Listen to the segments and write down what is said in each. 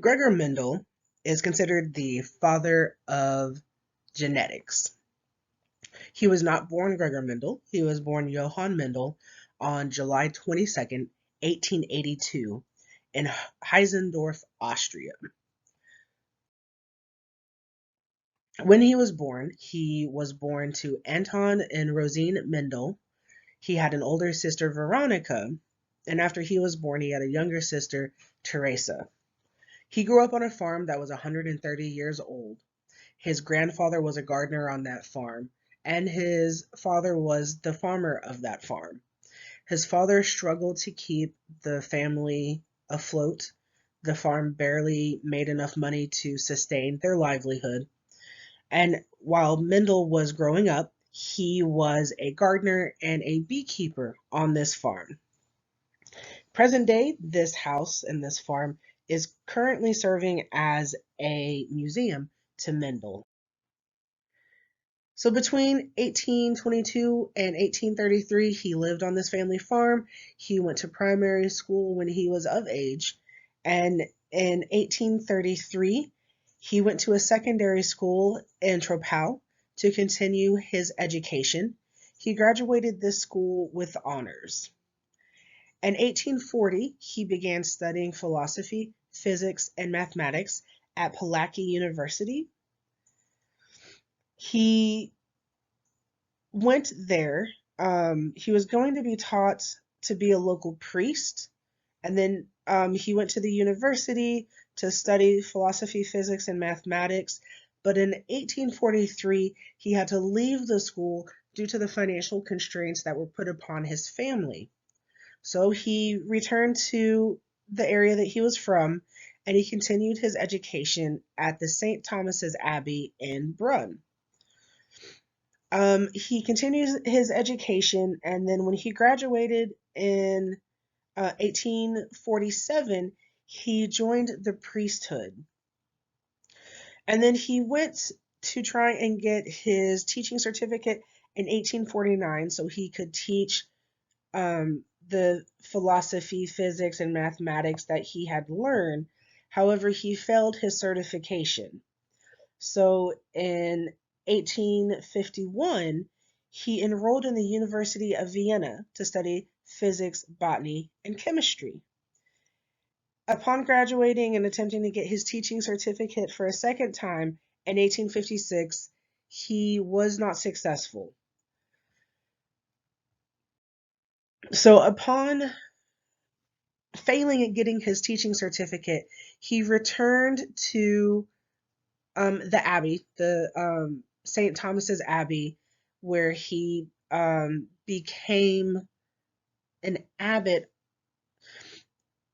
Gregor Mendel is considered the father of genetics. He was not born Gregor Mendel. He was born Johann Mendel on July 22nd, 1882 in Heisendorf, Austria. When he was born to Anton and Rosine Mendel. He had an older sister, Veronica, and after he was born, he had a younger sister, Teresa. He grew up on a farm that was 130 years old. His grandfather was a gardener on that farm, and his father was the farmer of that farm. His father struggled to keep the family afloat. The farm barely made enough money to sustain their livelihood. And while Mendel was growing up, he was a gardener and a beekeeper on this farm. Present day, this house and this farm is currently serving as a museum to Mendel. So between 1822 and 1833, he lived on this family farm. He went to primary school when he was of age. And in 1833, he went to a secondary school in Troppau to continue his education. He graduated this school with honors. In 1840, he began studying philosophy, physics, and mathematics at Pulaski University. He went there. He was going to be taught to be a local priest, and then he went to the university to study philosophy, physics, and mathematics. But in 1843, he had to leave the school due to the financial constraints that were put upon his family. So he returned to the area that he was from, and he continued his education at the St. Thomas's Abbey in Brunn. He continues his education, and then when he graduated in 1847, he joined the priesthood. And then he went to try and get his teaching certificate in 1849 so he could teach the philosophy, physics, and mathematics that he had learned. However, he failed his certification. So in 1851, he enrolled in the University of Vienna to study physics, botany, and chemistry. Upon graduating and attempting to get his teaching certificate for a second time in 1856, he was not successful. So, upon failing at getting his teaching certificate, he returned to the Abbey, the St. Thomas's Abbey, where he became an abbot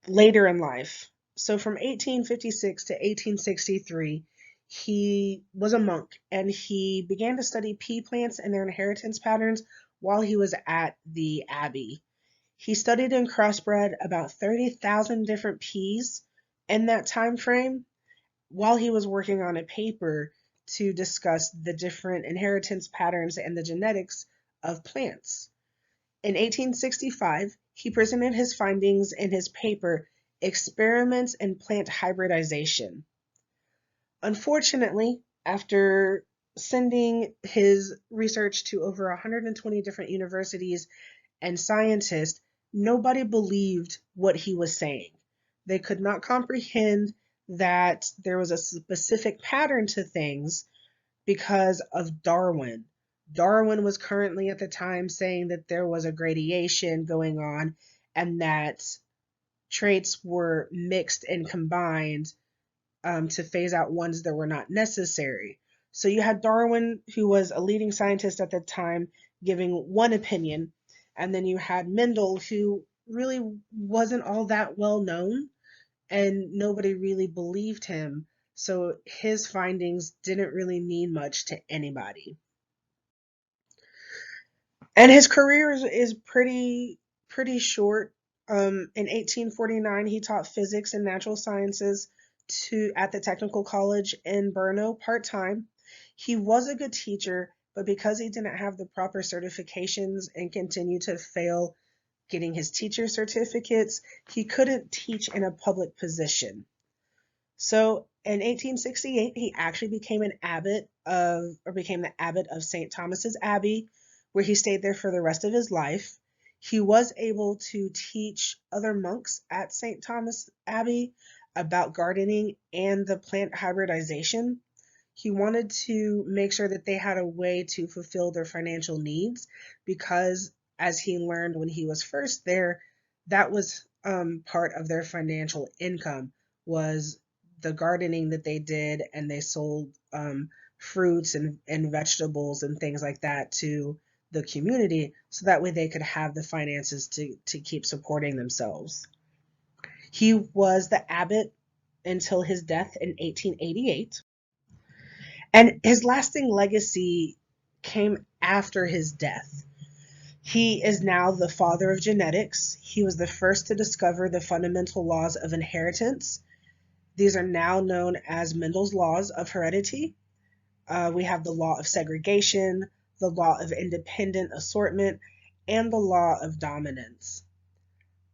later in life. So from 1856 to 1863, he was a monk and he began to study pea plants and their inheritance patterns while he was at the Abbey. He studied and crossbred about 30,000 different peas in that time frame while he was working on a paper to discuss the different inheritance patterns and the genetics of plants. In 1865, he presented his findings in his paper, Experiments in Plant Hybridization. Unfortunately, after sending his research to over 120 different universities and scientists, nobody believed what he was saying. They could not comprehend that there was a specific pattern to things because of Darwin. Darwin was currently at the time saying that there was a gradation going on and that traits were mixed and combined to phase out ones that were not necessary. So you had Darwin, who was a leading scientist at the time, giving one opinion, and then you had Mendel, who really wasn't all that well known, and nobody really believed him. So his findings didn't really mean much to anybody. And his career is pretty short. In 1849, he taught physics and natural sciences to at the technical college in Brno part time. He was a good teacher, but because he didn't have the proper certifications and continued to fail getting his teacher certificates, he couldn't teach in a public position. So in 1868, he actually became an abbot of, or became the abbot of St. Thomas's Abbey, where he stayed there for the rest of his life. He was able to teach other monks at St. Thomas Abbey about gardening and the plant hybridization. He wanted to make sure that they had a way to fulfill their financial needs because, as he learned when he was first there, that was part of their financial income was the gardening that they did, and they sold fruits and vegetables and things like that to the community so that way they could have the finances to keep supporting themselves. He was the abbot until his death in 1888. And his lasting legacy came after his death. He is now the father of genetics. He was the first to discover the fundamental laws of inheritance. These are now known as Mendel's laws of heredity. We have the law of segregation, the law of independent assortment, and the law of dominance.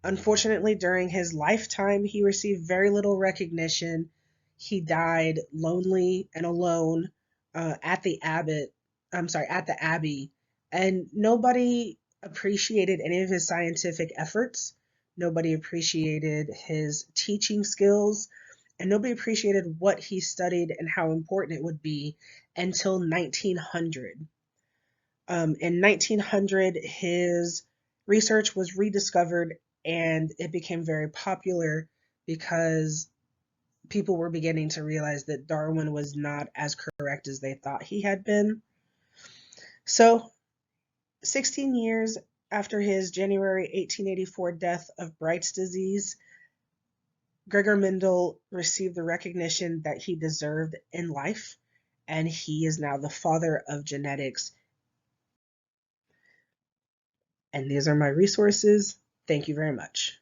Unfortunately, during his lifetime, he received very little recognition. He died lonely and alone at the abbot. I'm sorry, at the abbey, and nobody appreciated any of his scientific efforts. Nobody appreciated his teaching skills, and nobody appreciated what he studied and how important it would be until 1900. In 1900, his research was rediscovered and it became very popular because people were beginning to realize that Darwin was not as correct as they thought he had been. So, 16 years after his January 1884 death of Bright's disease, Gregor Mendel received the recognition that he deserved in life, and he is now the father of genetics. And these are my resources. Thank you very much.